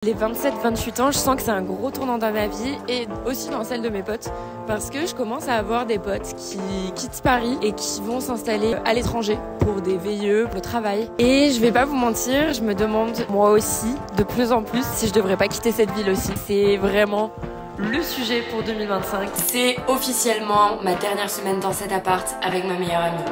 Les 27-28 ans, je sens que c'est un gros tournant dans ma vie et aussi dans celle de mes potes parce que je commence à avoir des potes qui quittent Paris et qui vont s'installer à l'étranger pour des VIE, pour le travail. Et je vais pas vous mentir, je me demande moi aussi de plus en plus si je devrais pas quitter cette ville aussi. C'est vraiment le sujet pour 2025. C'est officiellement ma dernière semaine dans cet appart avec ma meilleure amie.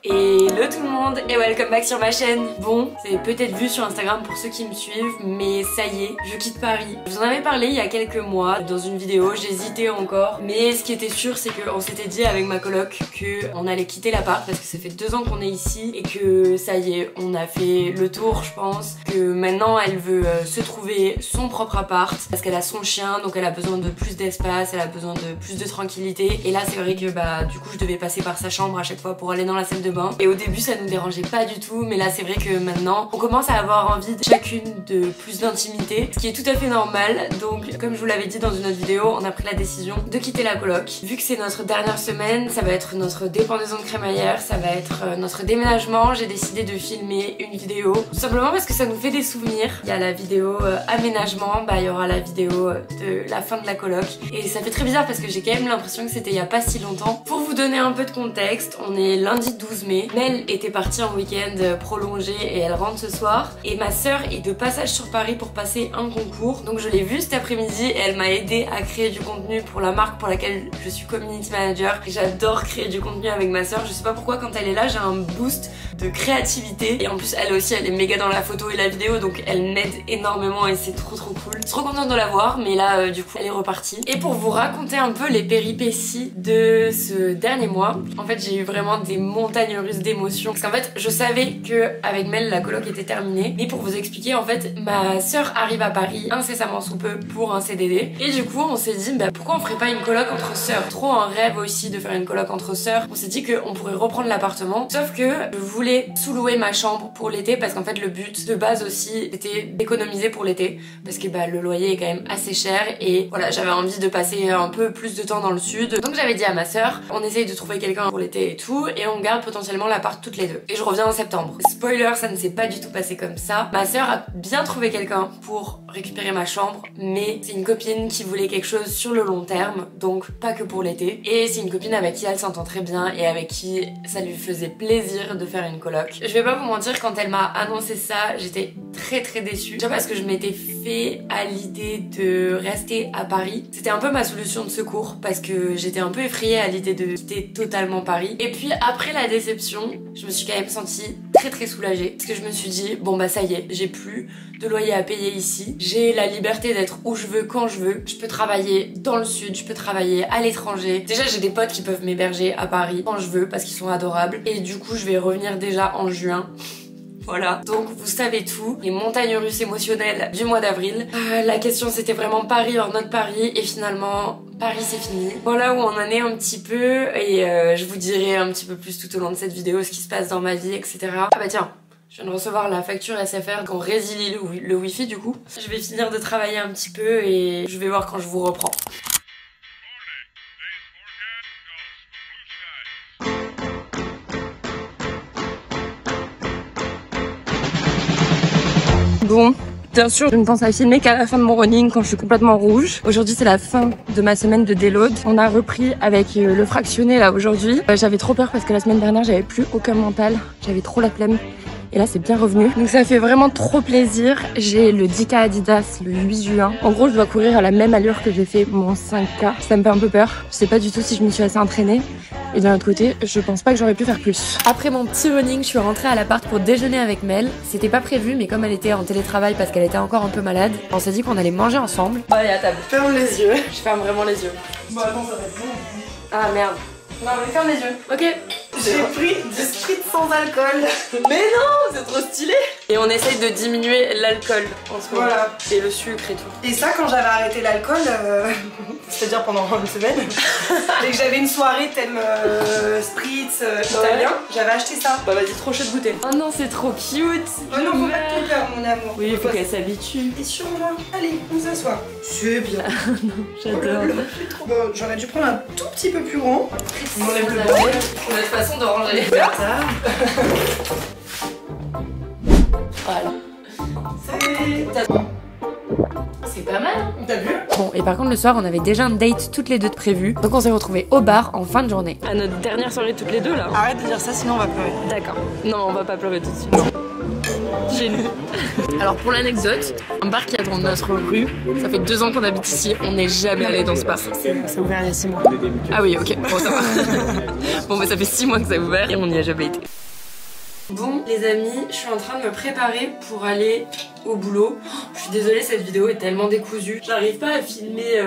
Hello tout le monde et welcome back sur ma chaîne. Bon, c'est peut-être vu sur Instagram pour ceux qui me suivent, mais ça y est, je quitte Paris. Je vous en avais parlé il y a quelques mois dans une vidéo, j'hésitais encore. Mais ce qui était sûr, c'est qu'on s'était dit avec ma coloc qu'on allait quitter l'appart parce que ça fait 2 ans qu'on est ici et que ça y est, on a fait le tour je pense. Que maintenant elle veut se trouver son propre appart parce qu'elle a son chien, donc elle a besoin de plus d'espace, elle a besoin de plus de tranquillité. Et là c'est vrai que du coup je devais passer par sa chambre à chaque fois pour aller dans la salle de bain. Et au début ça nous dérangeait pas du tout, mais là c'est vrai que maintenant on commence à avoir envie de chacune de plus d'intimité, ce qui est tout à fait normal. Donc comme je vous l'avais dit dans une autre vidéo, on a pris la décision de quitter la coloc. Vu que c'est notre dernière semaine, ça va être notre dépendaison de crémaillère, ça va être notre déménagement. J'ai décidé de filmer une vidéo tout simplement parce que ça nous fait des souvenirs. Il y a la vidéo aménagement, il y aura la vidéo de la fin de la coloc et ça fait très bizarre parce que j'ai quand même l'impression que c'était il y a pas si longtemps. Pour vous donner un peu de contexte, on est lundi 12 mai. Mel était partie en week-end prolongé et elle rentre ce soir. Et ma sœur est de passage sur Paris pour passer un concours. Donc je l'ai vue cet après-midi et elle m'a aidé à créer du contenu pour la marque pour laquelle je suis community manager. J'adore créer du contenu avec ma sœur. Je sais pas pourquoi quand elle est là j'ai un boost de créativité. Et en plus elle aussi elle est méga dans la photo et la vidéo donc elle m'aide énormément et c'est trop cool. Je suis trop contente de la voir mais là du coup elle est repartie. Et pour vous raconter un peu les péripéties de ce dernier mois, en fait j'ai eu vraiment des montagnes russes d'émotions parce qu'en fait je savais que avec Mel la coloc était terminée, mais pour vous expliquer en fait ma sœur arrive à Paris incessamment sous peu pour un CDD et du coup on s'est dit pourquoi on ferait pas une coloc entre sœurs. Trop un rêve aussi de faire une coloc entre sœurs. On s'est dit qu'on pourrait reprendre l'appartement, sauf que je voulais sous-louer ma chambre pour l'été parce qu'en fait le but de base aussi était d'économiser pour l'été parce que le loyer est quand même assez cher et voilà j'avais envie de passer un peu plus de temps dans le sud. Donc j'avais dit à ma sœur on essaye de trouver quelqu'un pour l'été et tout et on garde potentiellement l'appart toutes les deux. Et je reviens en septembre. Spoiler, ça ne s'est pas du tout passé comme ça. Ma sœur a bien trouvé quelqu'un pour récupérer ma chambre, mais c'est une copine qui voulait quelque chose sur le long terme, donc pas que pour l'été. Et c'est une copine avec qui elle s'entend très bien et avec qui ça lui faisait plaisir de faire une coloc. Je vais pas vous mentir, quand elle m'a annoncé ça, j'étais très déçue. Déjà parce que je m'étais fait à l'idée de rester à Paris. C'était un peu ma solution de secours parce que j'étais un peu effrayée à l'idée de quitter totalement Paris. Et puis après la déception, je me suis quand même sentie très soulagée parce que je me suis dit ça y est, j'ai plus de loyer à payer ici, j'ai la liberté d'être où je veux quand je veux, je peux travailler dans le sud, je peux travailler à l'étranger. Déjà j'ai des potes qui peuvent m'héberger à Paris quand je veux parce qu'ils sont adorables et du coup je vais revenir déjà en juin. Voilà, donc vous savez tout, les montagnes russes émotionnelles du mois d'avril. La question c'était vraiment Paris hors notre Paris et finalement Paris c'est fini. Voilà où on en est un petit peu et je vous dirai un petit peu plus tout au long de cette vidéo ce qui se passe dans ma vie etc. Ah bah tiens, je viens de recevoir la facture SFR qu'on résilie le wifi du coup. Je vais finir de travailler un petit peu et je vais voir quand je vous reprends. Bon, bien sûr, je ne pense à filmer qu'à la fin de mon running quand je suis complètement rouge. Aujourd'hui, c'est la fin de ma semaine de déload. On a repris avec le fractionné là aujourd'hui. J'avais trop peur parce que la semaine dernière, j'avais plus aucun mental. J'avais trop la flemme. Et là, c'est bien revenu. Donc ça fait vraiment trop plaisir. J'ai le 10K Adidas le 8 juin. En gros, je dois courir à la même allure que j'ai fait mon 5K. Ça me fait un peu peur. Je sais pas du tout si je me suis assez entraînée. Et d'un autre côté, je pense pas que j'aurais pu faire plus. Après mon petit running, je suis rentrée à l'appart pour déjeuner avec Mel. C'était pas prévu, mais comme elle était en télétravail parce qu'elle était encore un peu malade, on s'est dit qu'on allait manger ensemble. Allez, à table. Ferme les yeux. Je ferme vraiment les yeux. Bon, attends, ça va être bon. Ah merde. Non, mais ferme les yeux. Ok. J'ai pris du sprit sans alcool. Mais non, c'est trop stylé. Et on essaye de diminuer l'alcool en ce moment. Voilà. Et le sucre et tout. Et ça, quand j'avais arrêté l'alcool, c'est-à-dire pendant une semaine, et que j'avais une soirée thème spritz italien, j'avais acheté ça. Bah vas-y, trop chaud de goûter. Oh non, c'est trop cute. Oh non, faut pas que tu pleures, mon amour. Oui, il faut qu'elle s'habitue. T'es sûre, là? Allez, on s'assoit. C'est bien. Non, j'adore. Bon, j'aurais dû prendre un tout petit peu plus grand. On enlève le bordel. Notre façon de ranger. Voilà. C'est pas mal, hein? T'as vu? Bon, et par contre le soir on avait déjà un date toutes les deux de prévu. Donc on s'est retrouvés au bar en fin de journée. À notre dernière soirée toutes les deux là. Arrête de dire ça sinon on va pleurer. D'accord. Non, on va pas pleurer tout de suite. Génial. Alors pour l'anecdote, un bar qui est dans notre rue, ça fait 2 ans qu'on habite ici, on n'est jamais allé dans ce bar. C'est ouvert il y a 6 mois. Ah oui, ok, bon ça va. Bon bah ça fait 6 mois que ça a ouvert et on n'y a jamais été. Bon les amis, je suis en train de me préparer pour aller au boulot. Je suis désolée, cette vidéo est tellement décousue. J'arrive pas à filmer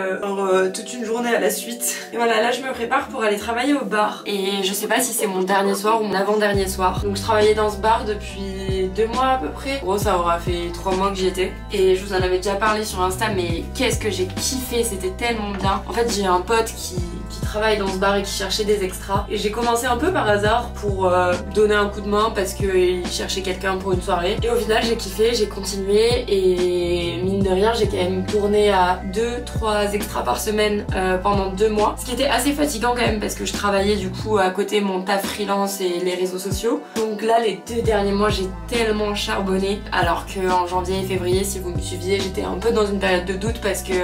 toute une journée à la suite. Et voilà, là je me prépare pour aller travailler au bar. Et je sais pas si c'est mon dernier soir ou mon avant-dernier soir. Donc je travaillais dans ce bar depuis 2 mois à peu près. En gros ça aura fait 3 mois que j'y étais. Et je vous en avais déjà parlé sur Insta, mais qu'est-ce que j'ai kiffé, c'était tellement bien. En fait j'ai un pote qui travaille dans ce bar et qui cherchait des extras. Et j'ai commencé un peu par hasard pour donner un coup de main parce qu'il cherchait quelqu'un pour une soirée. Et au final j'ai kiffé, j'ai continué et mine de rien j'ai quand même tourné à 2-3 extras par semaine pendant 2 mois. Ce qui était assez fatigant quand même parce que je travaillais du coup à côté mon taf freelance et les réseaux sociaux. Donc là les 2 derniers mois j'ai tellement charbonné alors qu'en janvier et février si vous me suiviez j'étais un peu dans une période de doute parce que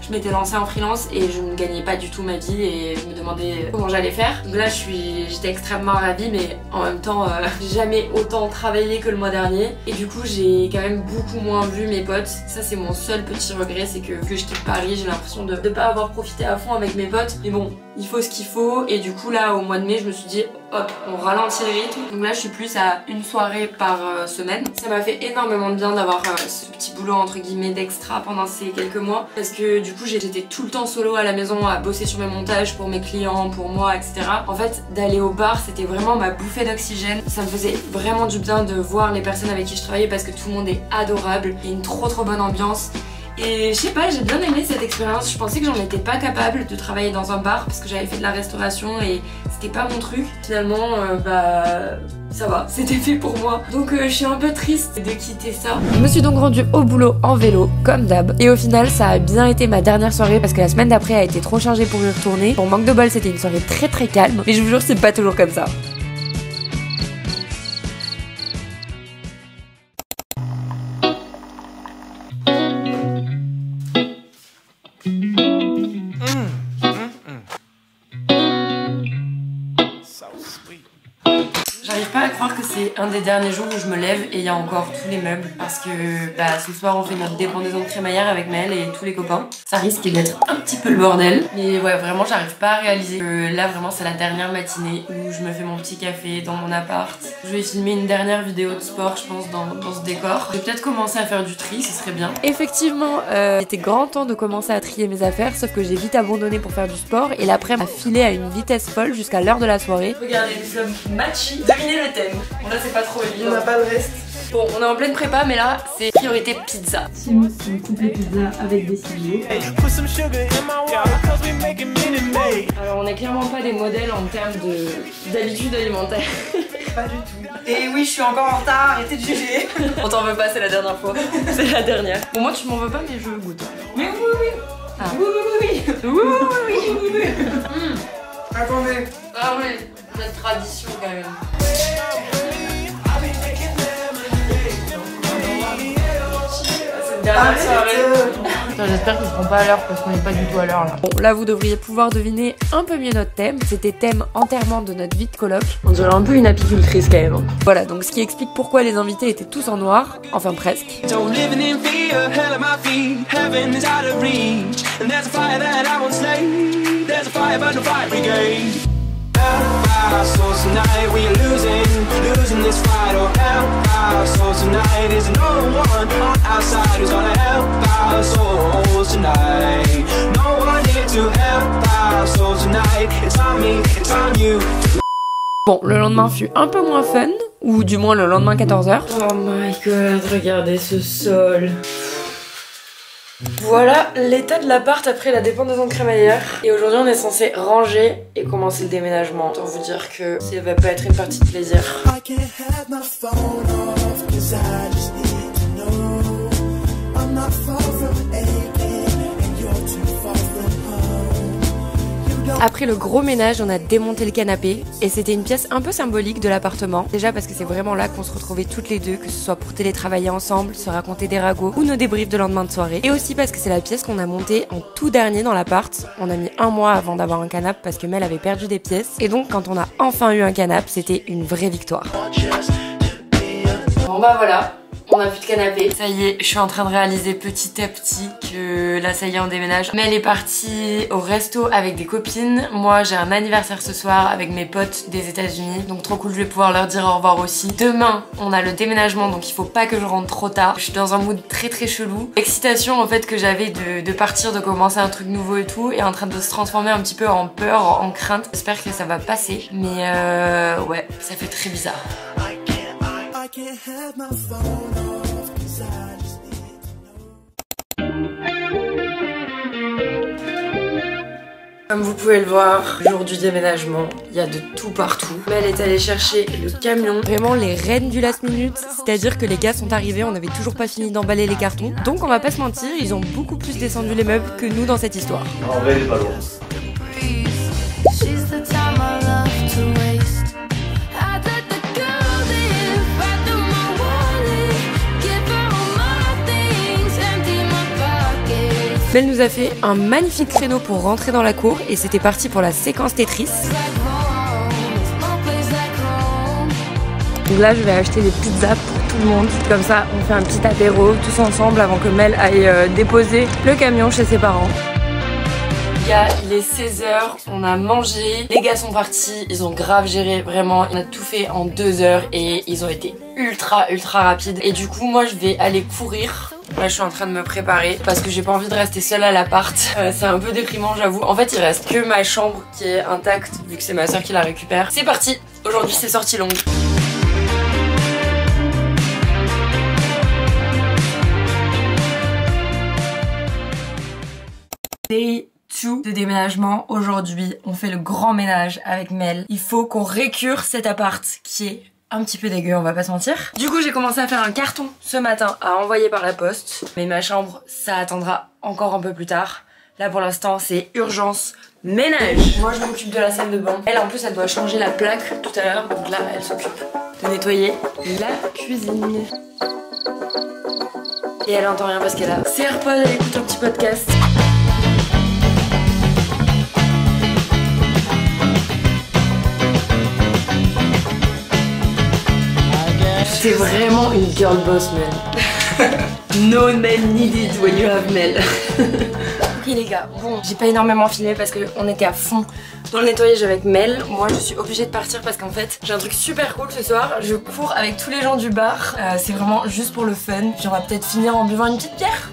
je m'étais lancée en freelance et je ne gagnais pas du tout ma vie et je me demandais comment j'allais faire. Donc là j'étais extrêmement ravie mais en même temps j'ai jamais autant travaillé que le mois dernier et du coup j'ai quand même beaucoup moins vu mes potes. Ça c'est mon seul petit regret, c'est que je quitte Paris, j'ai l'impression de pas avoir profité à fond avec mes potes. Mais bon, il faut ce qu'il faut et du coup là au mois de mai je me suis dit hop, on ralentit le rythme. Donc là je suis plus à une soirée par semaine. Ça m'a fait énormément de bien d'avoir ce petit boulot entre guillemets d'extra pendant ces quelques mois parce que du coup j'étais tout le temps solo à la maison à bosser sur mes montages pour mes clients, pour moi, etc. En fait d'aller au bar c'était vraiment ma bouffée d'oxygène. Ça me faisait vraiment du bien de voir les personnes avec qui je travaillais parce que tout le monde est adorable. Il y a une trop bonne ambiance. Et je sais pas, j'ai bien aimé cette expérience. Je pensais que j'en étais pas capable de travailler dans un bar parce que j'avais fait de la restauration et c'était pas mon truc. Finalement, ça va, c'était fait pour moi. Donc je suis un peu triste de quitter ça. Je me suis donc rendue au boulot en vélo, comme d'hab. Et au final, ça a bien été ma dernière soirée parce que la semaine d'après a été trop chargée pour y retourner. Pour manque de bol, c'était une soirée très calme. Mais je vous jure, c'est pas toujours comme ça. J'arrive pas à croire que c'est un des derniers jours où je me lève et il y a encore tous les meubles parce que ce soir on fait notre dépendaison de crémaillère avec Mel et tous les copains. Ça risque d'être un petit peu le bordel. Mais ouais, vraiment j'arrive pas à réaliser que là vraiment c'est la dernière matinée où je me fais mon petit café dans mon appart. Je vais filmer une dernière vidéo de sport je pense dans ce décor. Je vais peut-être commencer à faire du tri, ce serait bien. Effectivement, il était grand temps de commencer à trier mes affaires sauf que j'ai vite abandonné pour faire du sport et l'après-midi m'a filé à une vitesse folle jusqu'à l'heure de la soirée. Regardez, nous sommes matchis. Devinez le thème. Bon là c'est pas trop évident. On n'a pas de reste. Bon, on est en pleine prépa, mais là, c'est priorité pizza. Simon, c'est une coupe de pizza avec des ciliés. Alors, on n'est clairement pas des modèles en termes d'habitude alimentaire. Pas du tout. Et oui, je suis encore en retard, arrêtez de juger. On t'en veut pas, c'est la dernière fois. C'est la dernière. Bon, moi, tu m'en veux pas, mais je goûte. Mais oui. Ah. Oui. Attendez. Ah oui, notre tradition quand même. J'espère qu'ils seront pas à l'heure parce qu'on n'est pas du tout à l'heure là. Bon, là vous devriez pouvoir deviner un peu mieux notre thème. C'était thème enterrement de notre vie de coloc. On dirait un peu une apicultrice quand même. Voilà, donc ce qui explique pourquoi les invités étaient tous en noir, enfin presque. So tonight we are losing this fight. Oh, help us. So tonight is no one on our side who's gonna help our souls tonight. No one here to help our souls tonight. It's on me, it's on you. Bon, le lendemain fut un peu moins fun, ou du moins le lendemain 14h. Oh my god, regardez ce sol. Voilà l'état de l'appart après la dépendaison de crémaillère. Et aujourd'hui on est censé ranger et commencer le déménagement. Autant vous dire que ça va pas être une partie de plaisir. Après le gros ménage, on a démonté le canapé et c'était une pièce un peu symbolique de l'appartement. Déjà parce que c'est vraiment là qu'on se retrouvait toutes les deux, que ce soit pour télétravailler ensemble, se raconter des ragots ou nos débriefs de lendemain de soirée. Et aussi parce que c'est la pièce qu'on a montée en tout dernier dans l'appart. On a mis 1 mois avant d'avoir un canapé parce que Mel avait perdu des pièces. Et donc quand on a enfin eu un canapé, c'était une vraie victoire. Bon bah voilà. On a plus de canapé. Ça y est, je suis en train de réaliser petit à petit que là ça y est on déménage. Mais elle est partie au resto avec des copines. Moi j'ai un anniversaire ce soir avec mes potes des États-Unis. Donc trop cool, je vais pouvoir leur dire au revoir aussi. Demain on a le déménagement donc il faut pas que je rentre trop tard. Je suis dans un mood très très chelou. L'excitation en fait que j'avais de partir, de commencer un truc nouveau et tout est en train de se transformer un petit peu en peur, en crainte. J'espère que ça va passer. Mais ouais, ça fait très bizarre. Comme vous pouvez le voir, jour du déménagement, il y a de tout partout. Mais elle est allée chercher le camion. Vraiment les reines du last minute, c'est-à-dire que les gars sont arrivés, on n'avait toujours pas fini d'emballer les cartons. Donc on va pas se mentir, ils ont beaucoup plus descendu les meubles que nous dans cette histoire. En vrai, il est pas loin. Mel nous a fait un magnifique créneau pour rentrer dans la cour et c'était parti pour la séquence Tetris. Donc là je vais acheter des pizzas pour tout le monde, comme ça on fait un petit apéro tous ensemble avant que Mel aille déposer le camion chez ses parents. Il est 16h, on a mangé, les gars sont partis, ils ont grave géré, vraiment, on a tout fait en 2 heures et ils ont été ultra rapides. Et du coup moi je vais aller courir. Là je suis en train de me préparer parce que j'ai pas envie de rester seule à l'appart. C'est un peu déprimant j'avoue. En fait il reste que ma chambre qui est intacte vu que c'est ma soeur qui la récupère. C'est parti, aujourd'hui c'est sortie longue. Day 2 de déménagement. Aujourd'hui on fait le grand ménage avec Mel. Il faut qu'on récure cet appart qui est un petit peu dégueu, on va pas se mentir. Du coup j'ai commencé à faire un carton ce matin à envoyer par la poste. Mais ma chambre ça attendra encore un peu plus tard. Là pour l'instant c'est urgence ménage. Moi je m'occupe de la salle de bain. Elle en plus elle doit changer la plaque tout à l'heure. Donc là elle s'occupe de nettoyer la cuisine. Et elle entend rien parce qu'elle a ses AirPods, elle écoute un petit podcast. C'est vraiment une girl boss, Mel. No man needed when you have Mel. Ok les gars, bon, j'ai pas énormément filmé parce qu'on était à fond dans le nettoyage avec Mel. Moi je suis obligée de partir parce qu'en fait j'ai un truc super cool ce soir. Je cours avec tous les gens du bar. C'est vraiment juste pour le fun. Puis on va peut-être finir en buvant une petite bière.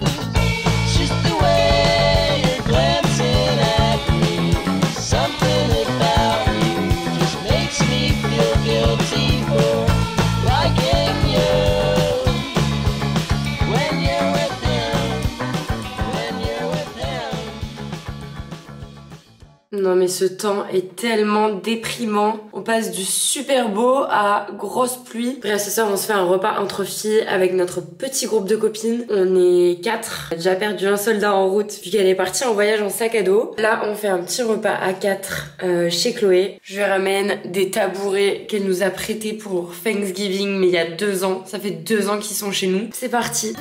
Non mais ce temps est tellement déprimant. On passe du super beau à grosse pluie. Bref, ce soir on se fait un repas entre filles avec notre petit groupe de copines. On est 4. On a déjà perdu un soldat en route vu qu'elle est partie en voyage en sac à dos. Là on fait un petit repas à 4 chez Chloé. Je lui ramène des tabourets qu'elle nous a prêtés pour Thanksgiving mais il y a 2 ans. Ça fait 2 ans qu'ils sont chez nous. C'est parti.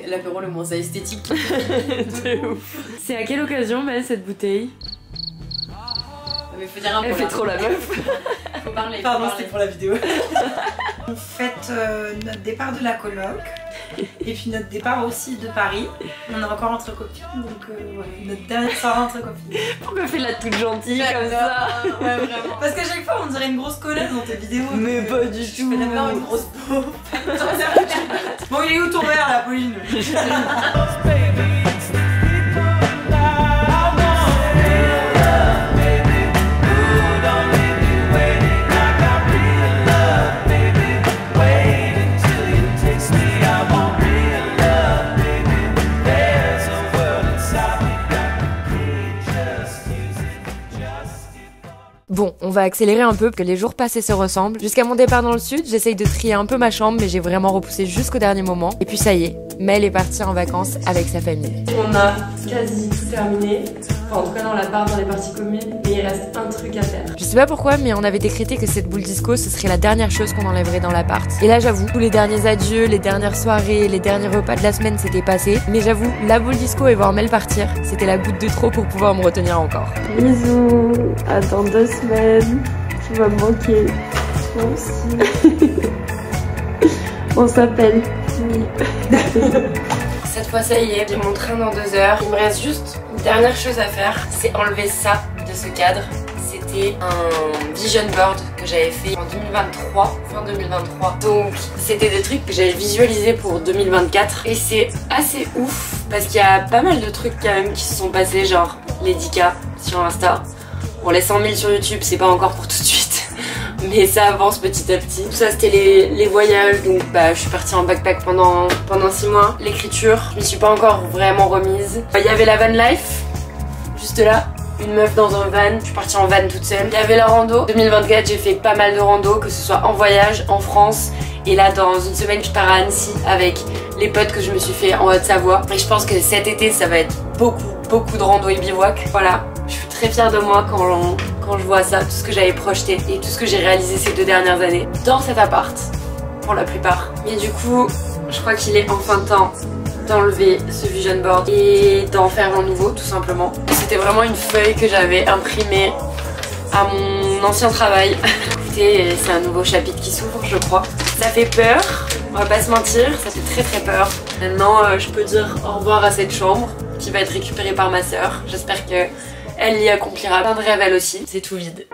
L'apéro le moins esthétique. De ouf. C'est à quelle occasion, Mel, cette bouteille? Mais faut dire un peu. Elle fait trop la meuf. Faut parler. Pardon, c'était pour la vidéo. On fête notre départ de la coloc. Et puis notre départ aussi de Paris. On est encore entre copines, donc voilà, notre dernière soirée entre copines. Pourquoi fait la toute gentille comme ça? Ouais, vraiment. Parce qu'à chaque fois on dirait une grosse connasse dans tes vidéos. Mais pas du tout. Je fais d'abord une grosse peau. Bon, il est où ton verre là, Pauline? Bon, on va accélérer un peu parce que les jours passés se ressemblent. Jusqu'à mon départ dans le sud, j'essaye de trier un peu ma chambre, mais j'ai vraiment repoussé jusqu'au dernier moment. Et puis ça y est, Mel est partie en vacances avec sa famille. On a quasi tout terminé. Enfin, en tout cas dans l'appart, dans les parties communes. Mais il reste un truc à faire. Je sais pas pourquoi, mais on avait décrété que cette boule disco, ce serait la dernière chose qu'on enlèverait dans l'appart. Et là, j'avoue, tous les derniers adieux, les dernières soirées, les derniers repas de la semaine, c'était passé. Mais j'avoue, la boule disco et voir Mel partir, c'était la goutte de trop pour pouvoir me retenir encore. Bisous, à dans 2 semaines. Tu vas me manquer. Moi aussi. On s'appelle. Oui. Cette fois, ça y est, j'ai mon train dans 2 heures. Il me reste juste une dernière chose à faire, c'est enlever ça de ce cadre. C'était un vision board que j'avais fait en 2023, fin 2023. Donc, c'était des trucs que j'avais visualisés pour 2024. Et c'est assez ouf, parce qu'il y a pas mal de trucs quand même qui se sont passés, genre les 10K sur Insta. Bon, les 100 000 sur YouTube, c'est pas encore pour tout de suite. Mais ça avance petit à petit. Tout ça c'était les voyages, donc bah je suis partie en backpack pendant 6 mois. L'écriture, je m'y suis pas encore vraiment remise. Il y avait la van life, juste là, une meuf dans un van, je suis partie en van toute seule. Il y avait la rando. 2024 j'ai fait pas mal de rando, que ce soit en voyage, en France. Et là dans une semaine je pars à Annecy avec les potes que je me suis fait en Haute-Savoie. Et je pense que cet été ça va être beaucoup de rando et bivouac. Voilà, je suis très fière de moi quand je vois ça, tout ce que j'avais projeté et tout ce que j'ai réalisé ces 2 dernières années dans cet appart, pour la plupart. Mais du coup, je crois qu'il est enfin temps d'enlever ce vision board et d'en faire un nouveau, tout simplement. C'était vraiment une feuille que j'avais imprimée à mon ancien travail. Écoutez, c'est un nouveau chapitre qui s'ouvre, je crois. Ça fait peur, on va pas se mentir, ça fait très peur. Maintenant, je peux dire au revoir à cette chambre qui va être récupérée par ma sœur. J'espère que elle y accomplira plein de rêves elle aussi. C'est tout vide.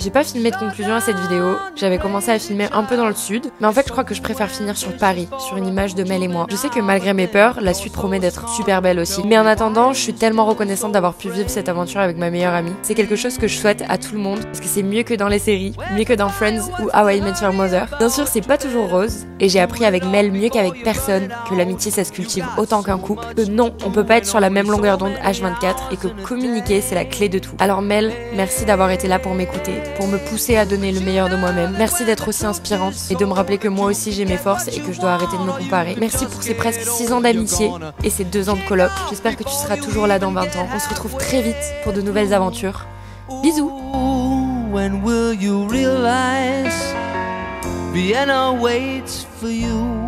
J'ai pas filmé de conclusion à cette vidéo, j'avais commencé à filmer un peu dans le sud, mais en fait je crois que je préfère finir sur Paris, sur une image de Mel et moi. Je sais que malgré mes peurs, la suite promet d'être super belle aussi, mais en attendant, je suis tellement reconnaissante d'avoir pu vivre cette aventure avec ma meilleure amie. C'est quelque chose que je souhaite à tout le monde, parce que c'est mieux que dans les séries, mieux que dans Friends ou How I Met Your Mother. Bien sûr c'est pas toujours rose, et j'ai appris avec Mel mieux qu'avec personne que l'amitié ça se cultive autant qu'un couple, que non, on peut pas être sur la même longueur d'onde H24, et que communiquer c'est la clé de tout. Alors Mel, merci d'avoir été là pour m'écouter, pour me pousser à donner le meilleur de moi-même. Merci d'être aussi inspirante et de me rappeler que moi aussi j'ai mes forces et que je dois arrêter de me comparer. Merci pour ces presque 6 ans d'amitié et ces 2 ans de coloc. J'espère que tu seras toujours là dans 20 ans. On se retrouve très vite pour de nouvelles aventures. Bisous. When will you realize Vienna waits for you?